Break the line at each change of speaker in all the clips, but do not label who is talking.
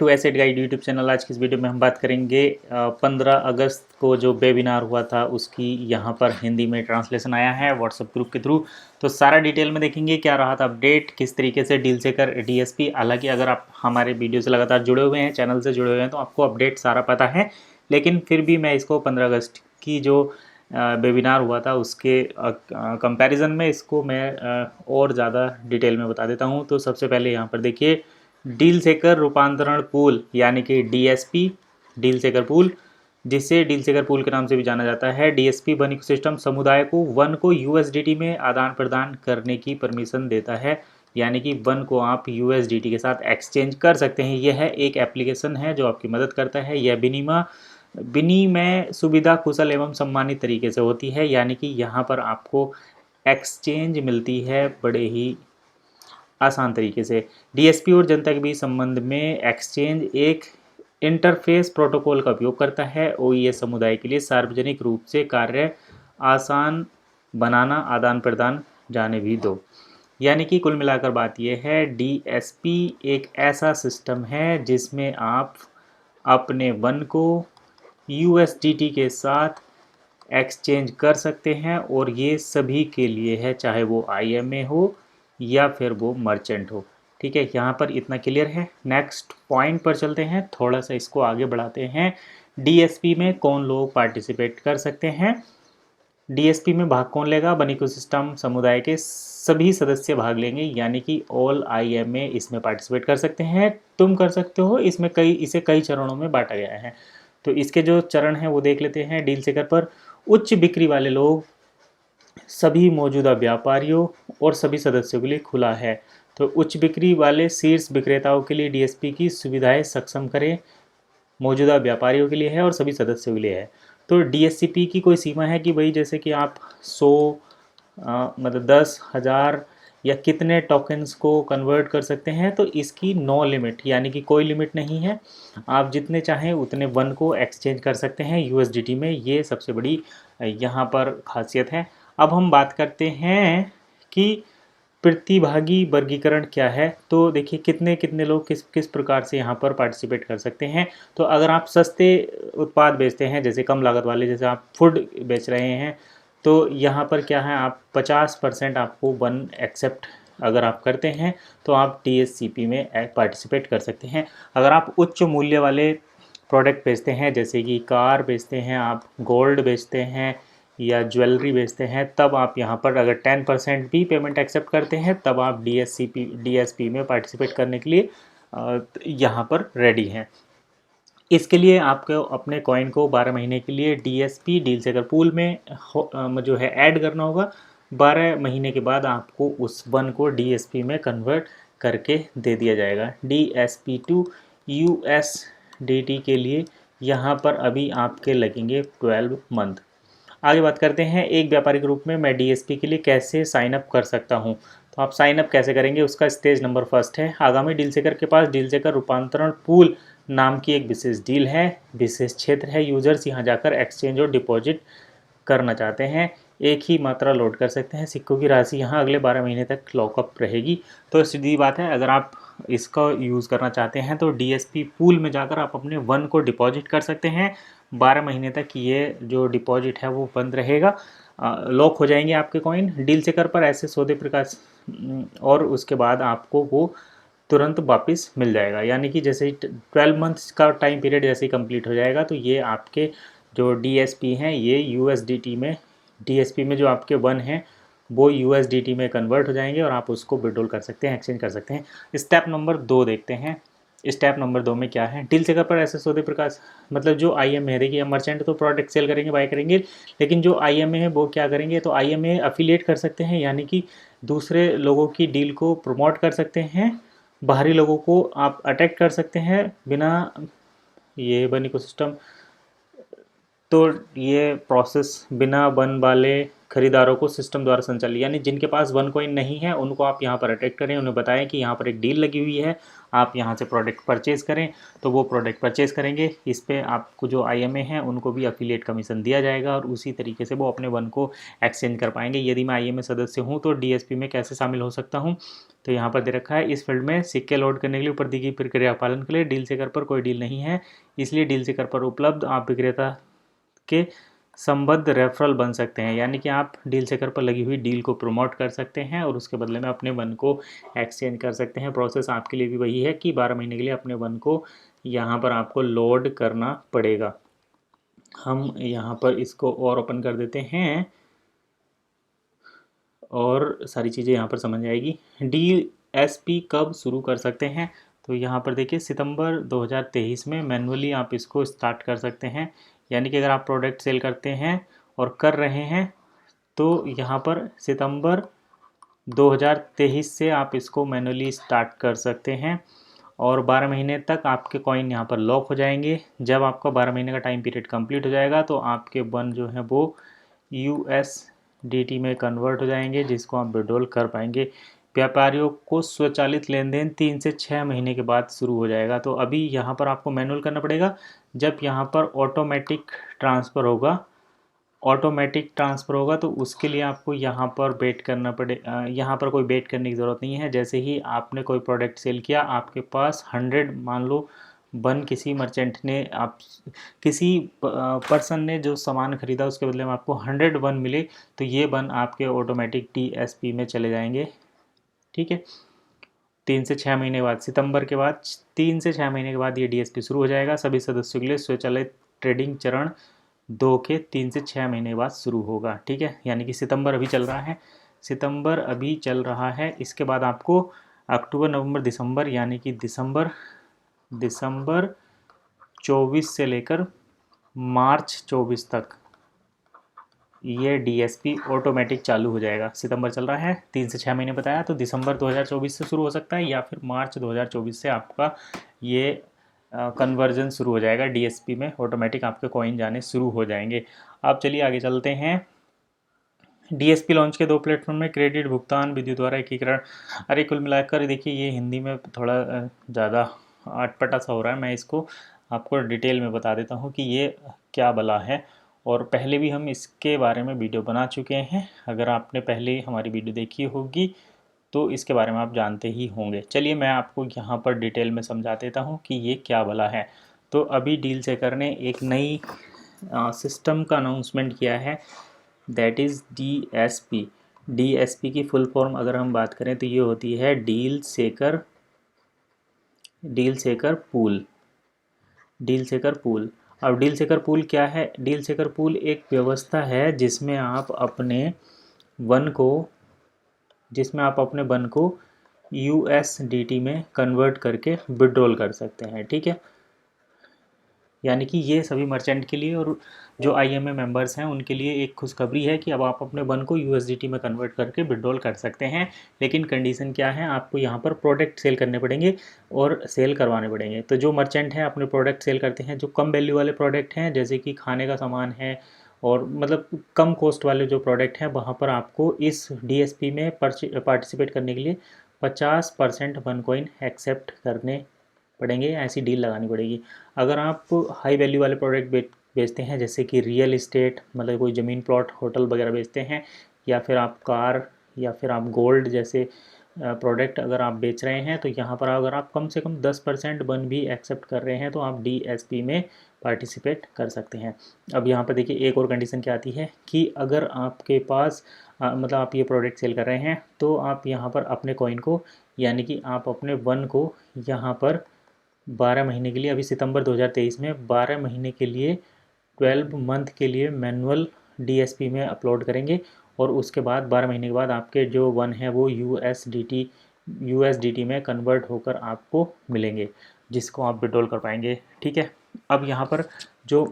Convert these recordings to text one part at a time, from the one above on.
To Asset Guide YouTube channel. आज की इस वीडियो में हम बात करेंगे 15 अगस्त को जो वेबिनार हुआ था उसकी यहाँ पर हिंदी में ट्रांसलेशन आया है व्हाट्सएप ग्रुप के थ्रू। तो सारा डिटेल में देखेंगे क्या रहा था अपडेट, किस तरीके से डील सेकर डीएसपी। हालांकि अगर आप हमारे वीडियो से लगातार जुड़े हुए हैं, चैनल से जुड़े हुए हैं, तो आपको अपडेट सारा पता है। लेकिन फिर भी मैं इसको 15 अगस्त की जो वेबिनार हुआ था उसके कंपैरिजन में इसको मैं और ज़्यादा डिटेल में बता देता हूँ। तो सबसे पहले यहाँ पर देखिए, डील सेकर रूपांतरण पूल यानी कि डीएसपी, डील सेकर पूल, जिसे डील सेकर पूल के नाम से भी जाना जाता है। डीएसपी वन इकोसिस्टम समुदाय को वन को यूएसडीटी में आदान प्रदान करने की परमिशन देता है, यानी कि वन को आप यूएसडीटी के साथ एक्सचेंज कर सकते हैं। यह एक एप्लीकेशन है जो आपकी मदद करता है। यह विनिमय सुविधा कुशल एवं सम्मानित तरीके से होती है, यानी कि यहाँ पर आपको एक्सचेंज मिलती है बड़े ही आसान तरीके से। डीएसपी और जनता के बीच संबंध में एक्सचेंज एक इंटरफेस प्रोटोकॉल का उपयोग करता है। ओईएस समुदाय के लिए सार्वजनिक रूप से कार्य आसान बनाना, आदान प्रदान जाने भी दो। यानी कि कुल मिलाकर बात यह है, डीएसपी एक ऐसा सिस्टम है जिसमें आप अपने वन को यूएसडीटी के साथ एक्सचेंज कर सकते हैं, और ये सभी के लिए है, चाहे वो आईएमए हो या फिर वो मर्चेंट हो। ठीक है, यहाँ पर इतना क्लियर है। नेक्स्ट पॉइंट पर चलते हैं, थोड़ा सा इसको आगे बढ़ाते हैं। डीएसपी में कौन लोग पार्टिसिपेट कर सकते हैं? डीएसपी में भाग कौन लेगा? वन इकोसिस्टम समुदाय के सभी सदस्य भाग लेंगे, यानी कि ऑल आईएमए इसमें पार्टिसिपेट कर सकते हैं। तुम कर सकते हो। इसमें इसे कई चरणों में बांटा गया है। तो इसके जो चरण हैं वो देख लेते हैं। डील सेकर पर उच्च बिक्री वाले लोग सभी मौजूदा व्यापारियों और सभी सदस्यों के लिए खुला है। तो उच्च बिक्री वाले शीर्ष विक्रेताओं के लिए डीएसपी की सुविधाएं सक्षम करें, मौजूदा व्यापारियों के लिए है और सभी सदस्यों के लिए है। तो डीएससीपी की कोई सीमा है कि भाई जैसे कि आप 100 मतलब 10,000 या कितने टोकन्स को कन्वर्ट कर सकते हैं? तो इसकी नो लिमिट, यानी कि कोई लिमिट नहीं है। आप जितने चाहें उतने वन को एक्सचेंज कर सकते हैं यूएसडीटी में। ये सबसे बड़ी यहाँ पर खासियत है। अब हम बात करते हैं कि प्रतिभागी वर्गीकरण क्या है। तो देखिए कितने कितने लोग किस किस प्रकार से यहाँ पर पार्टिसिपेट कर सकते हैं। तो अगर आप सस्ते उत्पाद बेचते हैं, जैसे कम लागत वाले, जैसे आप फूड बेच रहे हैं, तो यहाँ पर क्या है, आप 50% आपको वन एक्सेप्ट अगर आप करते हैं तो आप डीएससीपी में पार्टिसिपेट कर सकते हैं। अगर आप उच्च मूल्य वाले प्रोडक्ट बेचते हैं, जैसे कि कार बेचते हैं, आप गोल्ड बेचते हैं या ज्वेलरी बेचते हैं, तब आप यहाँ पर अगर 10% भी पेमेंट एक्सेप्ट करते हैं तब आप डीएसपी में पार्टिसिपेट करने के लिए यहाँ पर रेडी हैं। इसके लिए आपको अपने कॉइन को 12 महीने के लिए डीएसपी डील सेकर पूल में जो है ऐड करना होगा। 12 महीने के बाद आपको उस वन को डीएसपी में कन्वर्ट करके दे दिया जाएगा। डीएसपी टू यूएसडीटी के लिए यहाँ पर अभी आपके लगेंगे 12 मंथ। आगे बात करते हैं, एक व्यापारिक रूप में मैं डीएसपी के लिए कैसे साइन अप कर सकता हूं। तो आप साइन अप कैसे करेंगे, उसका स्टेज नंबर फर्स्ट है। आगामी डील सेकर के पास डील सेकर रूपांतरण पूल नाम की एक विशेष डील है, विशेष क्षेत्र है। यूजर्स यहां जाकर एक्सचेंज और डिपॉजिट करना चाहते हैं, एक ही मात्रा लोड कर सकते हैं। सिक्कों की राशि यहाँ अगले 12 महीने तक लॉकअप रहेगी। तो सीधी बात है, अगर आप इसका यूज़ करना चाहते हैं तो डीएसपी पूल में जाकर आप अपने वन को डिपॉजिट कर सकते हैं। 12 महीने तक ये जो डिपॉजिट है वो बंद रहेगा, लॉक हो जाएंगे आपके कॉइन। डील सेकर पर ऐसे सौदे प्रकाश और उसके बाद आपको वो तुरंत वापस मिल जाएगा। यानी कि जैसे ही 12 मंथ्स का टाइम पीरियड जैसे ही कंप्लीट हो जाएगा तो ये आपके जो डीएसपी हैं ये यूएसडीटी में, डीएसपी में जो आपके वन हैं वो यूएसडीटी में कन्वर्ट हो जाएंगे और आप उसको विड्रॉल कर सकते हैं, एक्सचेंज कर सकते हैं। स्टेप नंबर 2 देखते हैं। स्टेप नंबर 2 में क्या है, डील सेकर पर ऐसे सौदे प्रकाश, मतलब जो आईएमए है, देखिए मर्चेंट तो प्रोडक्ट सेल करेंगे, बाय करेंगे, लेकिन जो आईएमए है वो क्या करेंगे, तो आईएमए अफिलिएट कर सकते हैं, यानी कि दूसरे लोगों की डील को प्रमोट कर सकते हैं। बाहरी लोगों को आप अटैक कर सकते हैं बिना, ये वन इकोसिस्टम तो ये प्रोसेस बिना वन वाले खरीदारों को सिस्टम द्वारा संचालित, यानी जिनके पास वन कॉइन नहीं है उनको आप यहाँ पर अट्रैक्ट करें, उन्हें बताएं कि यहाँ पर एक डील लगी हुई है, आप यहाँ से प्रोडक्ट परचेज़ करें, तो वो प्रोडक्ट परचेज़ करेंगे। इस पर आपको जो IMA हैं उनको भी अफिलिएट कमीशन दिया जाएगा और उसी तरीके से वो अपने वन को एक्सचेंज कर पाएंगे। यदि मैं IMA सदस्य हूँ तो DSP में कैसे शामिल हो सकता हूँ, तो यहाँ पर दे रखा है इस फील्ड में सिक्के लोड करने के लिए ऊपर दी गई प्रक्रिया पालन के लिए डील सेकर पर कोई डील नहीं है, इसलिए डील सेकर पर उपलब्ध आप विक्रेता के संबद्ध रेफरल बन सकते हैं, यानी कि आप डील सेकर पर लगी हुई डील को प्रमोट कर सकते हैं और उसके बदले में अपने वन को एक्सचेंज कर सकते हैं। प्रोसेस आपके लिए भी वही है कि 12 महीने के लिए अपने वन को यहाँ पर आपको लोड करना पड़ेगा। हम यहाँ पर इसको और ओपन कर देते हैं और सारी चीज़ें यहाँ पर समझ आएगी। DSP कब शुरू कर सकते हैं, तो यहाँ पर देखिए सितंबर 2023 में मैनुअली आप इसको स्टार्ट कर सकते हैं, यानी कि अगर आप प्रोडक्ट सेल करते हैं और कर रहे हैं तो यहाँ पर सितंबर 2023 से आप इसको मैनुअली स्टार्ट कर सकते हैं और 12 महीने तक आपके कॉइन यहाँ पर लॉक हो जाएंगे। जब आपका 12 महीने का टाइम पीरियड कंप्लीट हो जाएगा तो आपके वन जो है वो USDT में कन्वर्ट हो जाएंगे, जिसको आप विड्रॉल कर पाएंगे। व्यापारियों को स्वचालित लेन देन 3 से 6 महीने के बाद शुरू हो जाएगा। तो अभी यहाँ पर आपको मैनुअल करना पड़ेगा। जब यहाँ पर ऑटोमेटिक ट्रांसफ़र होगा तो उसके लिए आपको यहाँ पर वेट करना यहाँ पर कोई वेट करने की ज़रूरत नहीं है। जैसे ही आपने कोई प्रोडक्ट सेल किया, आपके पास 100 मान लो वन किसी मर्चेंट ने आप किसी पर्सन ने जो सामान खरीदा उसके बदले में आपको 100 वन मिले, तो ये वन आपके ऑटोमेटिक DSP में चले जाएंगे। ठीक है, 3 से 6 महीने बाद, सितंबर के बाद 3 से 6 महीने के बाद ये DSP शुरू हो जाएगा। सभी सदस्यों के लिए स्वचालित ट्रेडिंग चरण 2 के 3 से 6 महीने बाद शुरू होगा। ठीक है, यानी कि सितंबर अभी चल रहा है। इसके बाद आपको अक्टूबर, नवंबर, दिसंबर, यानी कि दिसंबर 24 से लेकर मार्च 24 तक ये DSP ऑटोमेटिक चालू हो जाएगा। सितंबर चल रहा है, 3 से 6 महीने बताया, तो दिसंबर 2024 से शुरू हो सकता है या फिर मार्च 2024 से आपका ये कन्वर्जन शुरू हो जाएगा। DSP में ऑटोमेटिक आपके कॉइन जाने शुरू हो जाएंगे। अब चलिए आगे चलते हैं। DSP लॉन्च के 2 प्लेटफॉर्म में क्रेडिट भुगतान विधि द्वारा एकीकरण। अरे कुल मिलाकर देखिए ये हिंदी में थोड़ा ज़्यादा अटपटा सा हो रहा है। मैं इसको आपको डिटेल में बता देता हूँ कि ये क्या भला है, और पहले भी हम इसके बारे में वीडियो बना चुके हैं। अगर आपने पहले हमारी वीडियो देखी होगी तो इसके बारे में आप जानते ही होंगे। चलिए मैं आपको यहाँ पर डिटेल में समझा देता हूँ कि ये क्या भला है। तो अभी डील सेकर ने एक नई सिस्टम का अनाउंसमेंट किया है, दैट इज़ DSP। DSP की फुल फॉर्म अगर हम बात करें तो ये होती है डील सेकर पूल। अब डील सेकर पूल क्या है? डील सेकर पूल एक व्यवस्था है जिसमें आप अपने वन को USDT में कन्वर्ट करके विड्रॉल कर सकते हैं। ठीक है, यानी कि ये सभी मर्चेंट के लिए और जो IMA मेंबर्स हैं उनके लिए एक खुशखबरी है कि अब आप अपने वन को USDT में कन्वर्ट करके विड्रॉल कर सकते हैं। लेकिन कंडीशन क्या है, आपको यहाँ पर प्रोडक्ट सेल करने पड़ेंगे और सेल करवाने पड़ेंगे। तो जो मर्चेंट हैं अपने प्रोडक्ट सेल करते हैं, जो कम वैल्यू वाले प्रोडक्ट हैं जैसे कि खाने का सामान है और मतलब कम कॉस्ट वाले जो प्रोडक्ट हैं, वहाँ पर आपको इस DSP में पार्टिसिपेट करने के लिए 50% वन कॉइन एक्सेप्ट करने पड़ेंगे, ऐसी डील लगानी पड़ेगी। अगर आप हाई वैल्यू वाले प्रोडक्ट बेचते हैं जैसे कि रियल इस्टेट, मतलब कोई ज़मीन प्लॉट होटल वगैरह बेचते हैं, या फिर आप कार या फिर आप गोल्ड जैसे प्रोडक्ट अगर आप बेच रहे हैं, तो यहाँ पर अगर आप कम से कम 10% वन भी एक्सेप्ट कर रहे हैं तो आप DSP में पार्टिसिपेट कर सकते हैं। अब यहाँ पर देखिए एक और कंडीशन क्या आती है कि अगर आपके पास मतलब आप ये प्रोडक्ट सेल कर रहे हैं तो आप यहाँ पर अपने कॉइन को, यानी कि आप अपने वन को यहाँ पर 12 महीने के लिए, अभी सितंबर 2023 में 12 महीने के लिए 12 मंथ के लिए मैनुअल DSP में अपलोड करेंगे और उसके बाद 12 महीने के बाद आपके जो वन है वो USDT में कन्वर्ट होकर आपको मिलेंगे, जिसको आप विड्रॉल कर पाएंगे। ठीक है, अब यहाँ पर जो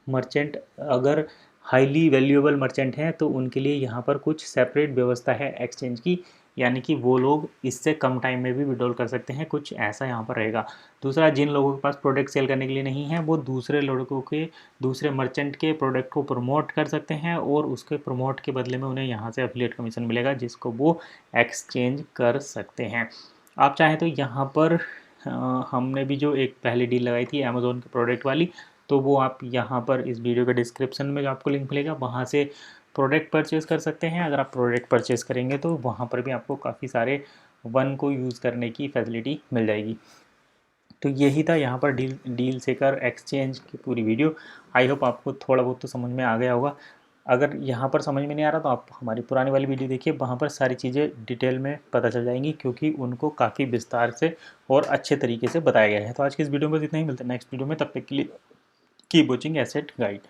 मर्चेंट अगर हाईली वैल्यूएबल मर्चेंट हैं तो उनके लिए यहाँ पर कुछ सेपरेट व्यवस्था है एक्सचेंज की। यानी कि वो लोग इससे कम टाइम में भी विड्रॉल कर सकते हैं, कुछ ऐसा यहाँ पर रहेगा। दूसरा, जिन लोगों के पास प्रोडक्ट सेल करने के लिए नहीं है वो दूसरे लोगों के, दूसरे मर्चेंट के प्रोडक्ट को प्रमोट कर सकते हैं और उसके प्रमोट के बदले में उन्हें यहाँ से एफिलिएट कमीशन मिलेगा जिसको वो एक्सचेंज कर सकते हैं। आप चाहें तो यहाँ पर हमने भी जो एक पहली डील लगाई थी अमेज़ोन के प्रोडक्ट वाली, तो वो आप यहाँ पर इस वीडियो के डिस्क्रिप्शन में जो आपको लिंक मिलेगा वहाँ से प्रोडक्ट परचेज़ कर सकते हैं। अगर आप प्रोडक्ट परचेज़ करेंगे तो वहाँ पर भी आपको काफ़ी सारे वन को यूज़ करने की फैसिलिटी मिल जाएगी। तो यही था यहाँ पर डील सेकर एक्सचेंज की पूरी वीडियो। आई होप आपको थोड़ा बहुत तो समझ में आ गया होगा। अगर यहाँ पर समझ में नहीं आ रहा तो आप हमारी पुरानी वाली वीडियो देखिए, वहाँ पर सारी चीज़ें डिटेल में पता चल जाएंगी क्योंकि उनको काफ़ी विस्तार से और अच्छे तरीके से बताया गया है। तो आज की इस वीडियो में बस इतना ही, मिलते हैं नेक्स्ट वीडियो में, तब तक के लिए कीप वॉचिंग एसेट गाइड।